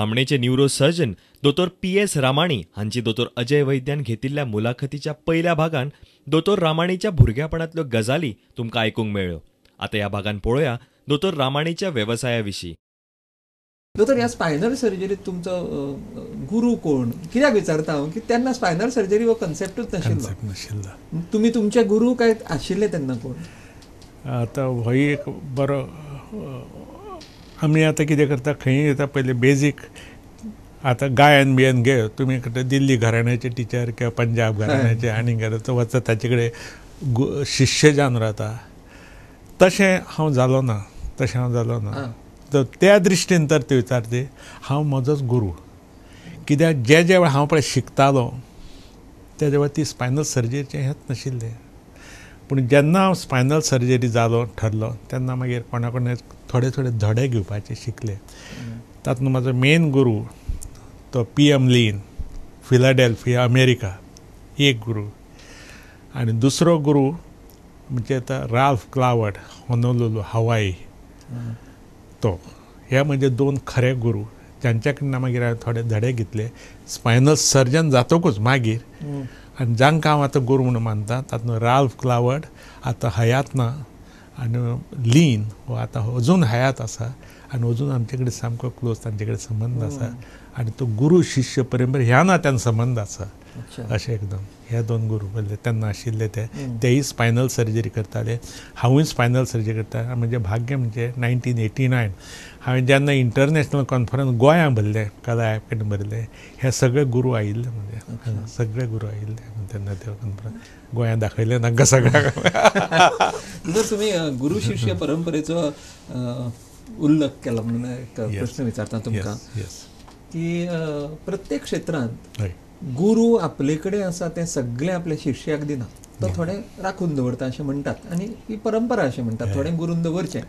नामनेचे न्यूरोसर्जन दोतोर PS रामाणी हांची दोतोर अजय वैद्यान घेतिल्ल्या मुलाखतीच्या पहिल्या भागान दोतोर रामाणीच्या भुरगेपणांतल्यो गजाली तुमकां आयकूंक मेळ्ळ्यो. आता ह्या भागान पळोवया दोतोर रामाणीच्या व्यवसायाविशीं. दोतोर, ह्या स्पायनल सर्जरीत तुमचो गुरू कोण? कित्याक विचारता हांव की तेन्ना स्पायनल सर्जरी हो कन्सेप्टूच नाशिल्लो. तुमी तुमचे गुरू काय आशिल्ले तेन्ना कोण? आतां हो एक बरो आमी आतां कितें करता, खंय येता पयलीं बेजीक आतां गायन बियन घे, तुमी दिल्ली घराण्याचे टिचर किंवा पंजाब घराण्याचे आनी वचत ताचे कडेन शिश्य जावन रावता. तशें हांव जालो ना. तर त्या दृश्टीन तर ते विचारते हांव म्हजोच गुरू. कित्याक जे वेळ हांव पळय शिकतालो त्या वेळार ती स्पायनल सर्जरीचें हेंच नाशिल्लें. पूण जेन्ना हांव स्पायनल सर्जरी जालो ठरलो तेन्ना मागीर कोणा थोडे धडे घेवपाचे शिकले. तातूंत म्हाजो मेन गुरू तो PM लीन, फिलाडेल्फिया, अमेरिका, एक गुरू. आनी दुसरो गुरू म्हणजे आतां राल्फ क्लावर्ड, होनोलुलू, हवाई, तो. हे म्हणजे दोन खरे गुरू जांच्या कडल्यान मागीर हांवें थोडे धडे घेतले स्पायनल सर्जन जातकूच मागीर. आनी जांकां हांव आतां गुरू म्हणून मानता तातूंत राल्फ क्लावर्ड आतां हयात ना, आनी लीन हो आतां अजून हयात आसा आनी अजून आमचे कडेन सामको क्लोज तांचे कडेन संबंद आसा. आनी तो गुरू शिश्य परंपरा ह्या नात्यान संबंद आसा. अशें एकदम हे दोन गुरू पयले तेन्ना आशिल्ले तेय स्पायनल सर्जरी करताले. हांवूय स्पायनल सर्जरी करता. म्हणजे भाग्य म्हणजे 1989 हांवें जेन्ना इंटरनॅशनल कॉन्फरन्स गोंयांत भरलें, कला कडेन भरलें, हे सगळे गुरू आयिल्ले. म्हणजे सगळे गुरू आयिल्ले तेन्ना ते कॉन्फरन्स गोंयांत दाखयलें तांकां सगळ्यांक. जर तुमी गुरू शिश्य परंपरेचो उल्लेख केलो म्हणून एक प्रश्न विचारता तुमकां की प्रत्येक क्षेत्रांत गुरू आपले कडेन आसा ते सगळे आपल्या शिश्याक दिना, तो थोडे राखून दवरता अशें म्हणटात आनी ही परंपरा अशें म्हणटात, थोडे गुरून दवरचें.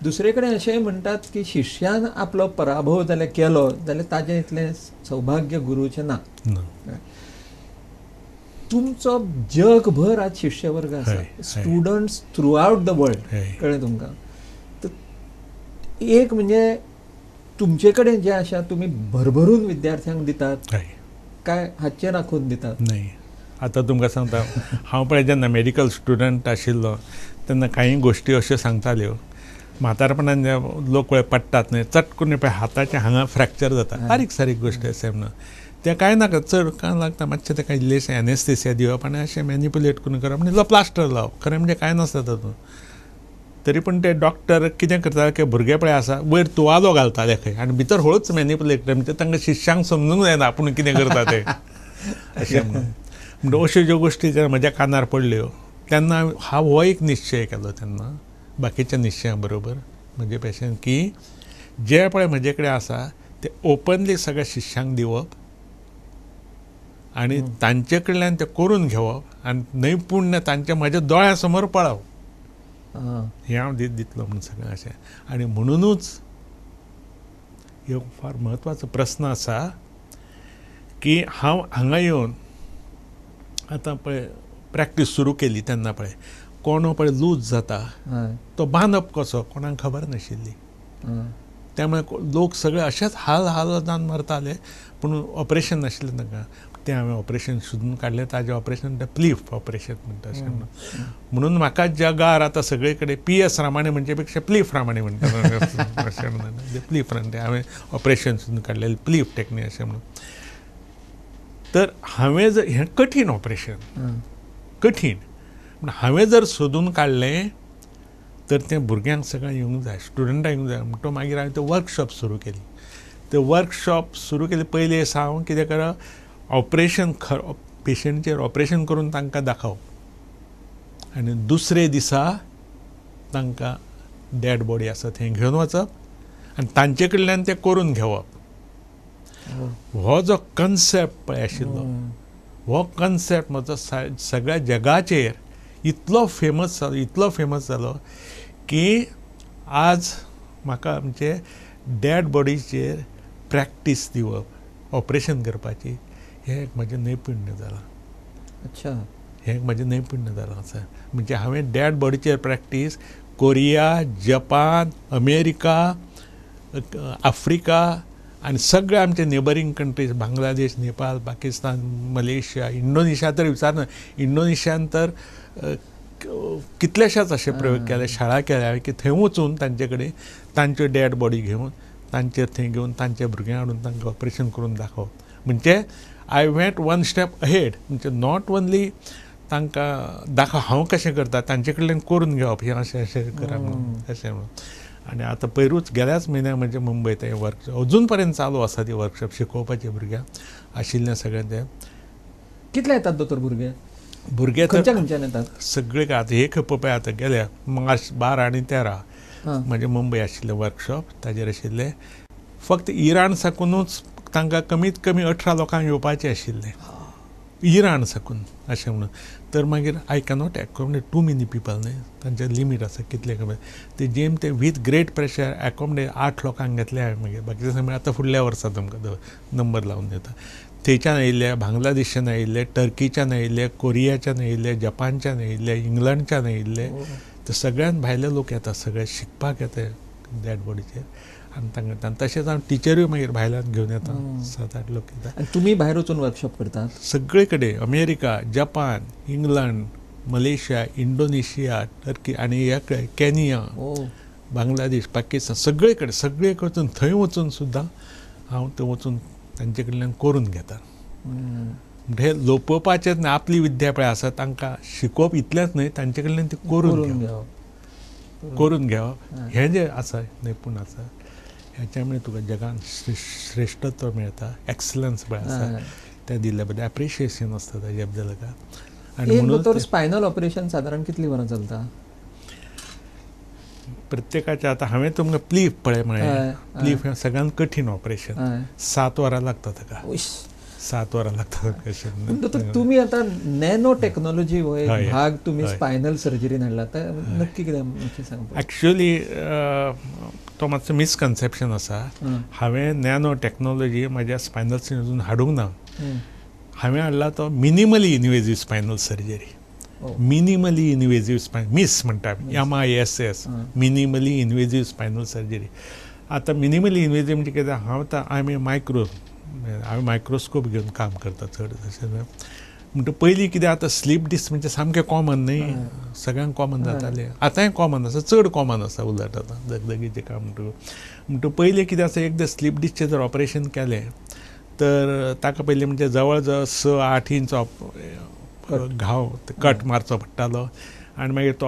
दुसरे कडेन अशेंय म्हणटात की शिश्यान आपलो पराभव जाल्यार केलो जाल्यार ताजे इतलें सौभाग्य गुरूचें ना. तुमचो जगभर आज शिश्य वर्ग आसा, students through out the world, कळ्ळें तुमकां. एक म्हणजे तुमचे कडेन जे आसा तुमी भरभरून विद्यार्थ्यांक दितात काय हातचे राखून दितात? नाही. आतां तुमकां सांगता, हांव पळय जेन्ना मेडिकल स्टुडंट आशिल्लो तेन्ना कांय गोश्टी अश्यो सांगताल्यो. म्हातारपणान जे लोक पळय पडटात न्हय, चटकून पळय हाताच्या हांगा फ्रॅक्चर जाता, बारीक सारीक गोश्टी आसा म्हणून तें कांय नाका, चड कांय लागता, मातशें तेका इल्लेशें एनेस्थेसिया दिवप आनी अशें मॅनिपुलेट करून करप आनी इल्लो प्लास्टर लावप. खरें म्हणजे कांय नासता तातूंत. तरी पूण ते डॉक्टर कितें करताले की भुरगे पळय आसा वयर तुवालो घालताले खंय आनी भितर हळूच मॅनिपुलेट म्हणजे तांकां शिश्यांक समजूंक जायना आपूण कितें करता तें अशें म्हणून. म्हणजे अश्यो ज्यो गोश्टी जेन्ना म्हज्या कानार पडल्यो तेन्ना हांव हो एक निश्चय केलो तेन्ना बाकीच्या निश्चयां बरोबर म्हजे पेशेंट की जे पळय म्हजे कडेन आसा ते ओपनली सगळ्या शिश्यांक दिवप आनी तांचे कडल्यान ते करून घेवप आनी नैपुण्य तांच्या म्हज्या दोळ्या समोर पळोवप. हें हांव दितलो म्हणून सगळें अशें. आनी म्हणुनूच ह्यो फार म्हत्वाचो प्रस्न आसा की हांव हांगा येवन आतां पळय प्रॅक्टीस सुरू केली तेन्ना पळय कोणो पळय लूज जाता तो बांदप कसो कोणाक खबर नाशिल्ली. त्यामुळे लोक सगळे अशेंच हाल जावन मरताले पूण ऑपरेशन नाशिल्लें तांकां. तें हांवें ऑपरेशन सोदून काडलें. ताजें ऑपरेशन तें प्लीफ ऑपरेशन म्हणटा अशें म्हणून म्हाका जगार आतां सगळे कडेन PS रामाणे म्हणचे पेक्षा प्लीफ रामाणे म्हणटा अशें म्हणून प्लीफ रामाणे हांवें ऑपरेशन सोदून काडलेलें प्लीफ टॅक्नीक अशें म्हणून. तर हांवें जर हें कठीण ऑपरेशन कठीण पूण हांवें जर सोदून काडलें तर तें भुरग्यांक सगळ्यांक येवंक जाय, स्टुडंटांक येवंक जाय. म्हणटो मागीर हांवें तें वर्कशॉप सुरू केली. ते वर्कशॉप सुरू केले पयलीं दिसा हांव कितें करप, ऑपरेशन पेशंटचेर ऑपरेशन करून तांकां दाखवप आनी दुसरे दिसा तांकां डॅड बॉडी आसा थंय घेवन वचप आनी तांचे कडल्यान तें करून घेवप. हो जो कन्सेप्ट पळय आशिल्लो हो कन्सेप्ट म्हजो सगळ्या जगाचेर इतलो फेमस जालो की आज म्हाका म्हणजे डॅड बॉडीचेर प्रॅक्टीस दिवप ऑपरेशन करपाची हें एक म्हजें नैपुण्य जालां. अच्छा. हें एक म्हजें नैपुण्य जालां आसा. म्हणजे हांवें डॅड बॉडीचेर practice Korea, Japan, America, Africa आनी सगळे आमचे neighbouring countries Bangladesh, Nepal, Pakistan, Malaysia, Indonesia तर विचारना. इंडोनेशियान तर कितलेशेच असे प्रयोग केले, शाळा केल्या की थंय वचून तांचे कडेन तांच्यो डेड बॉडी घेवन तांचेर थंय घेवन तांचे भुरग्यां हाडून तांकां ऑपरेशन करून दाखोवप. म्हणजे I went one step ahead. म्हणजे नॉट ओन्ली तांकां दाखोव हांव कशें करता, तांचे कडल्यान करून घेवप, हें अशें अशें करा म्हणून अशें म्हणून. आनी आतां पयरूच गेल्याच म्हयन्याक म्हणजे मुंबय तें वर्कशॉप अजून पर्यंत चालू आसा. ती वर्कशॉप शिकोवपाचे भुरग्यांक आशिल्लें सगळें तें. कितले येतात दोतोर भुरगे? भुरगे खंयच्यान येतात? सगळे आतां हे खप पळय आतां गेल्या मार्च 12 आनी 13 म्हणजे मुंबय आशिल्लें वर्कशॉप, ताजेर आशिल्लें. फक्त इराण साकूनच तांकां कमीत कमी 18 लोकांक येवपाचें आशिल्लें, इराण साकून अशें म्हणून. तर मागीर I cannot accommodate too many people न्ही, तांचें लिमीट आसा कितले कमी. ते जेम ते वीथ ग्रेट प्रेशर एकोमोडेट 8 लोकांक घेतले हांवें. मागीर बाकीचे सगळे आतां फुडल्या वर्सा तुमकां नंबर लावन दिता. थंयच्यान आयिल्ले, बांगलादेशान आयिल्ले, टर्कीच्यान आयिल्ले, कोरियाच्यान आयिल्ले, जपानच्यान आयिल्ले, इंग्लंडच्यान आयिल्ले. ते सगळ्यान भायले लोक येतात, सगळे शिकपाक येता डेड बॉडीचेर. आनी तांकां तशेंच हांव टिचरूय मागीर भायल्यान घेवन येता, 7-8 लोक येतात. आनी तुमी भायर वचून वर्कशॉप करतात? सगळे कडेन, America, Japan, England, Malaysia, Indonesia, Turkey आनी हे केनिया, बांगलादेश, पाकिस्तान, सगळे कडेन वचून थंय वचून सुद्दां हांव थंय वचून तांचे कडल्यान करून घेता. म्हणजे हे लोपोवपाचेंच न्ही, आपली विद्या पळय आसा तांकां शिकोवप इतलेंच न्हय, तांचे कडल्यान ती करून घेवप. हें जें आसा निपूण आसा, हेच्या मुळे तुका जगान श्रेश्ठत्व मेळटा, एक्सलन्स पळय आसा तें दिल्ले बद्दल एप्रिशिएशन आसता ताजे बद्दल. आनी म्हणून स्पायनल ऑपरेशन सादारण कितलीं वरां चलता? प्रत्येकाचें आतां हांवें तुमकां प्लीफ पळय म्हळें, प्लीफ हें सगळ्यान कठीण ऑपरेशन. 7 वरां लागता ताका, 7 वरां लागता. दोतोर तुमी आतां नॅनो टेक्नॉलॉजी हो एक भाग तुमी स्पायनल सर्जरीन हाडला, नक्की कितें सांगता? एक्चुअली तो मातसो मिसकन्सेप्शन आसा. हांवें नॅनो टेक्नॉलॉजी म्हाज्या स्पायनल सर्जरीन हाडूंक ना. हांवें हाडला तो minimally invasive spinal surgery. Minimally invasive spinal, miss म्हणटा MISS, minimally invasive spinal surgery. आतां मिनिमली इनवेजीव म्हणजे कितें, हांवें मायक्रोस्कोप घेवन काम करता चड अशें. म्हणटा पयलीं कितें आतां स्लीप डिस्क म्हणजे सामकें कॉमन न्ही, सगळ्यांक कॉमन जातालें. आतांय कॉमन आसा, चड कॉमन आसा उलट आतां दगदगीचें काम. म्हणटा पयलीं कितें आसा, एकदां स्लीप डिस्कचें जर ऑपरेशन केलें तर ताका पयलीं म्हणजे जवळ जवळ 6-8 इंच घाव कट मारचो पडटालो. आनी मागीर तो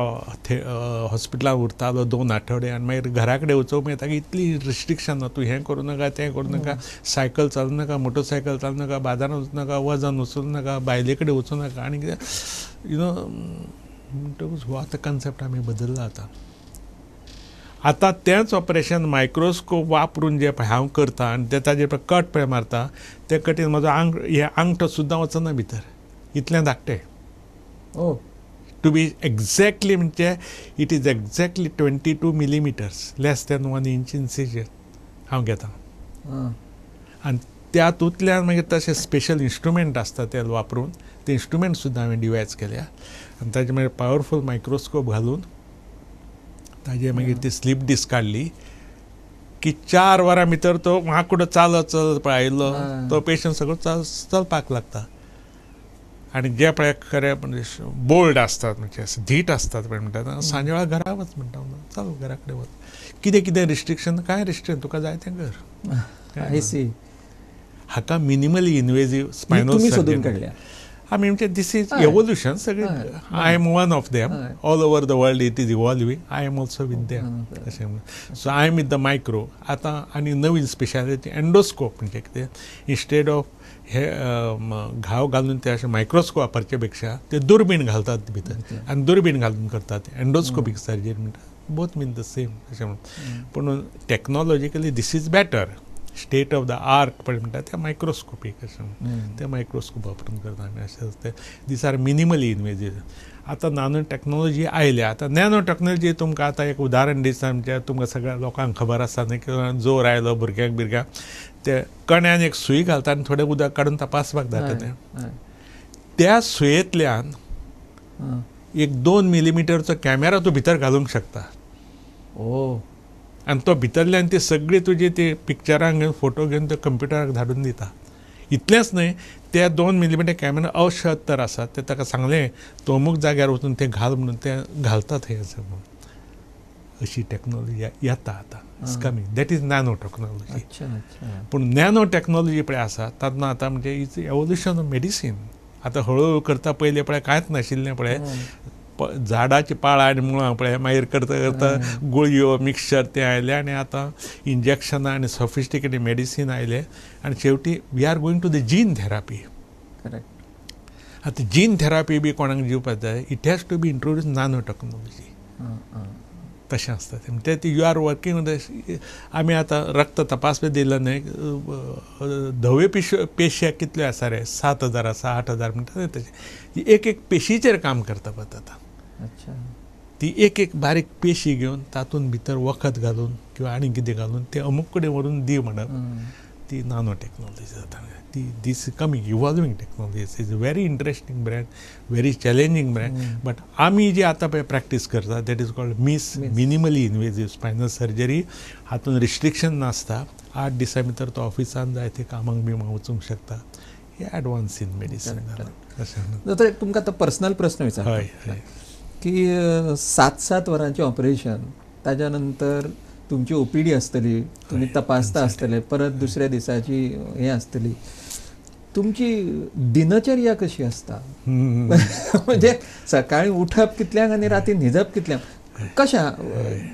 हॉस्पिटलांत उरतालो 2 आठवडे. आनी मागीर घरा कडेन वचोवंक मागीर ताका इतली रिस्ट्रिक्शन, तूं हें करूं नाका, तें करूं नाका, सायकल चलोवं नाका, मोटरसायकल चलोवं नाका, बाजारांत वचूं नाका, वजन उचलूं नाका, बायले कडेन वचूं नाका. आनी कितें म्हणटकूच हो आतां कन्सेप्ट आमी बदल्ला. आतां तेंच ऑपरेशन मायक्रोस्कोप वापरून जें पळय हांव करता आनी ते ताजेर पळय कट पळय मारता, ते कटीन म्हजो हे आंगठो सुद्दां वचना भितर, इतलें धाकटें. टू बी एक्झॅक्टली म्हणजे it is exactly 22 millimeters, less than 1 inch incision हांव घेता. आनी त्यातूंतल्यान मागीर तशें स्पेशल इन्स्ट्रुमेंट आसता ते वापरून ते इन्स्ट्रुमेंट सुद्दां हांवें डिवायज केल्या. आनी ताजे मागीर पावरफूल मायक्रोस्कोप घालून ताजे मागीर ती स्लीप डिस्क काडली की 4 वरां भितर तो वांकडो चलत पळयलो तो पेशंट सगळो चलपाक लागता. आनी जे पळय खरें म्हणजे बोल्ड आसतात, म्हणजे धीट आसतात पळय म्हणटा, सांजे वेळार घरा वच म्हणटा, चल घरा कडेन वच. कितें रिस्ट्रिक्शन, कांय रिस्ट्रिक्शन, तुका जाय तें कर. हाका मिनिमली इनवेजीव स्पायनल सर्जरी काडल्या. आमी म्हणजे दीस इज एवोल्युशन सगळें. I am one of them. All over the world it is evolving. I am also with them अशें म्हणून. So I am with the micro. आतां आनी नवीन स्पेशालिटी एंडोस्कोप, म्हणजे कितें, इन्स्टेड ऑफ हे घाव घालून ते अशें मायक्रोस्कोप वापरचे पेक्षा ते दुर्बीण घालतात भितर आनी दुर्बीण घालून करतात एंडोस्कोपीक सर्जरी म्हणटा. बोथ मीन द सेम अशें म्हणून. पूण technologically this is better. State of the art पळय म्हणटा ते मायक्रोस्कोपीक अशें, ते मायक्रोस्कोप वापरून करता आमी अशें आसता. These are minimally invasive. आतां नॅनो टॅक्नॉलॉजी आयल्या. आतां नॅनो टॅक्नॉलॉजी तुमकां आतां एक उदाहरण दिता, म्हणजे तुमकां सगळ्या लोकांक खबर आसा न्ही की जोर आयलो भुरग्यांक ते कण्यान एक सूय घालता आनी थोडें उदक काडून तपासपाक जाता तें. त्या सुयेंतल्यान एक 2 millimeterचो कॅमेरा तूं भितर घालूंक शकता. आनी तो भितरल्यान ती सगळी तुजी ती पिक्चरां घेवन फोटो घेवन तो कंप्युटराक धाडून दिता. इतलेंच न्हय, ते 2 मिलीमीटर कॅमेरा औषध तर आसा ते ताका सांगलें तो अमूक जाग्यार वचून ते घाल म्हणून ते घालता थंय म्हणून. अशी टॅक्नॉलॉजी येता आतां. It's coming. That is nano technology. पूण नॅनो टॅक्नॉलॉजी पळय आसा तातूंत आतां म्हणजे इट्स एवोल्युशन ऑफ मेडिसीन. आतां हळूहळू करता पयलीं पळय कांयच नाशिल्लें पळय, झाडाची पाळां आनी मुळां पळय मागीर करता करता गुळयो मिक्सचर ते आयले आनी आतां इंजेक्शनां आनी सोफिस्टिकेटेड मेडिसीन आयले आनी शेवटी we are going to the gene therapy. आतां जीन थेरापी बी कोणाक दिवपाक जाय, it has to be introduce nano technology. तशें आसता तें. ते यू आर वर्कींग विथ. आमी आतां रक्त तपासपा दिला न्हय, धवे पेशे कितल्यो आसा रे, 7,000 आसा, 8,000 म्हणटा न्हय तशें. एक एक पेशीचेर काम करता पळय आतां. ती एक एक बारीक पेशी घेवन तातूंत भितर वखद घालून किंवा आनी कितें घालून ते अमूक कडेन व्हरून दी म्हणप, ती नॅनो टॅक्नॉलॉजी जाता. ती this coming evolving technology. Is very interesting brand, very challenging brand. But आमी जी आतां पळय प्रॅक्टीस करता that is called minimally invasive spinal surgery. हातूंत रिस्ट्रिक्शन नासता. 8 दिसां भितर तो ऑफिसान जाय ते कामाक बी वचूंक शकता. हे एडवान्स इन मेडिसीन जाता. तर तुमकां आतां पर्सनल प्रश्न विचारता की 7-7 वरांचें ऑपरेशन, ताज्या नंतर तुमची ओपीडी आसतली, तुमी तपासता आसतले, परत दुसऱ्या दिसाची हें आसतली. तुमची दिनचर्या कशी आसता? म्हणजे सकाळीं उठप कितल्यांक आनी राती न्हिदप कितल्यांक? कशा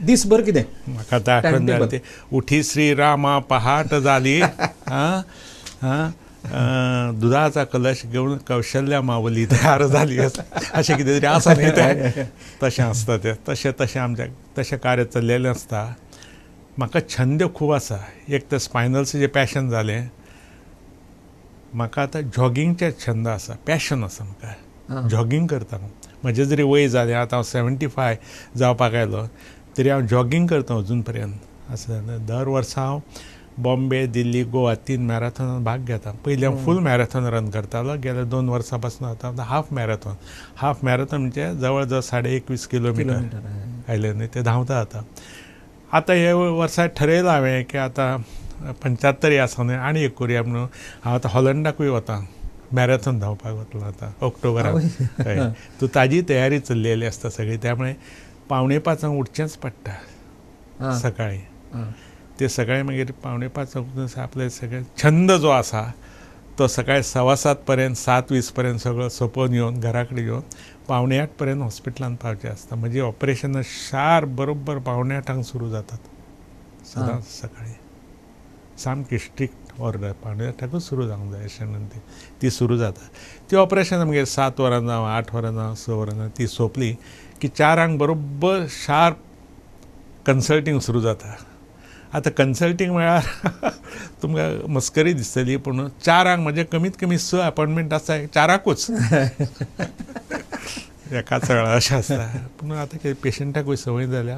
दीसभर कितें? म्हाका आतां आठवण जाली ती उठी श्रीरामा पहाट जाली, दुधाचा कलश घेवन कौशल्या मावली तयार जाली, अशें कितें तरी आसा न्ही तें. तशें आसता तें. तशें आमच्या तशें कार्य चल्लेलें आसता. म्हाका छंद खूब आसा. एक तर स्पायनल्सचें पॅशन जालें. म्हाका आतां जॉगिंगचे छंद आसा, पॅशन आसा म्हाका. जॉगिंग करता. म्हजें जरी वय जालें, आतां हांव 75 जावपाक आयलो, तरी हांव जॉगिंग करता अजून पर्यंत. असं दर वर्सा हांव बॉम्बे, दिल्ली, गोवा 3 मॅरेथॉनांत भाग घेता. पयलीं हांव फूल मॅरेथॉन रन करतालो. गेल्या 2 वर्सां पासून आतां हाफ मॅरेथॉन. हाफ मॅरेथॉन म्हणजे जवळ जवळ 21.5 किलोमिटर आयले न्ही, ते धांवता आतां. आतां हे वर्सा ठरयलां हांवें की आतां 75 आसा न्हय, आनी एक करुया म्हणून हांव आतां हॉलंडाकूय वता. मॅरेथॉन धांवपाक वतलो आतां ऑक्टोबराक. हय, तूं ताजी तयारी चल्लेली आसता सगळी. त्यामुळे 4:45 उठचेंच पडटा सकाळीं. ते सकाळीं मागीर 5:45 उठून आपले सगळे छंद जो आसा तो सकाळीं 7:15 पर्यंत 7:20 पर्यंत सगळो सोंपोवन येवन घरा कडेन येवन 7:45 पर्यंत हॉस्पिटलांत पावचें आसता. म्हजी ऑपरेशनां शार्प बरोबर 7:45 सुरू जातात सदांच सकाळीं. सामकी स्ट्रिक्ट ऑर्डर 7:45 सुरू जावंक जाय अशें म्हणून ती सुरू जाता. ती ऑपरेशनां मागीर 7 वरां जावं 8 वरां जावं 6 वरां जावं ती सोंपली की 4 बरोबर शार्प कन्सल्टींग सुरू जाता. आतां कन्सल्टींग म्हळ्यार तुमकां मस्करी दिसतली, पूण 4 म्हणजे कमीत कमी 6 अपॉयंटमेंट आसता 4कूच एकाच वेळार अशें आसता. पूण आतां कितें पेशंटाकूय संवय जाल्या.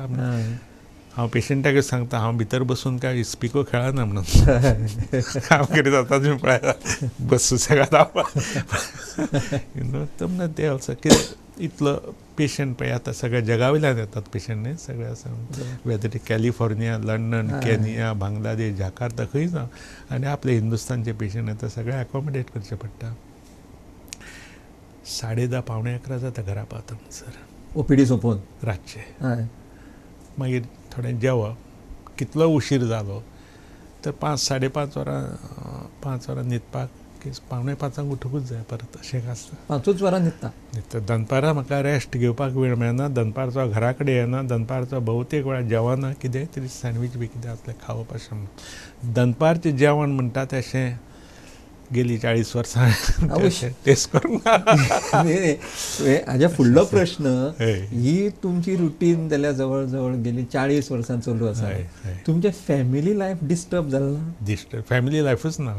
हांव पेशंटाकूय सांगता हांव भितर बसून काय इस्पिको खेळना म्हणून. हांव कितें जाता तुमी पळयता, बस सुसेगाद तमना ते ऑल्सो कितें इतलो पेशंट पळय आतां सगळ्या जगा वयल्यान येतात पेशंट न्ही सगळे आसा. Whether California, London, Kenya, Bangladesh, Jakarta खंय जावं, आनी आपले हिंदुस्तानचे पेशंट येता सगळे अकोमोडेट करचे पडटा. 10:30 पावणे 11 जाता घरा पावता सर. ओपीडी सोंपोवन रातचे. मागीर थोडें जेवप. कितलो उशीर जालो तर 5-5:30 वरां 5 वरां न्हिदपाक 4:45 उठूंकूच जाय परत. अशें आसता. 5 वरां न्हिदता. दनपारां म्हाका रेस्ट घेवपाक वेळ मेळना. दनपारचो घरा कडेन येना. दनपारचो भोवतेक वेळार जेवना. कितेंय तरी सँडवीच बी कितें आसलें खावप अशें म्हणून. दनपारचें जेवण म्हणटा तशें गेली 40 वर्सां टेस्ट करूंक हाज्या फुडलो प्रश्न, ही तुमची रुटीन जाल्यार जवळ जवळ गेली 40 वर्सां चलू आसा. तुमचें फॅमिली लायफ डिस्टर्ब जालें ना? फॅमिली लायफूच ना.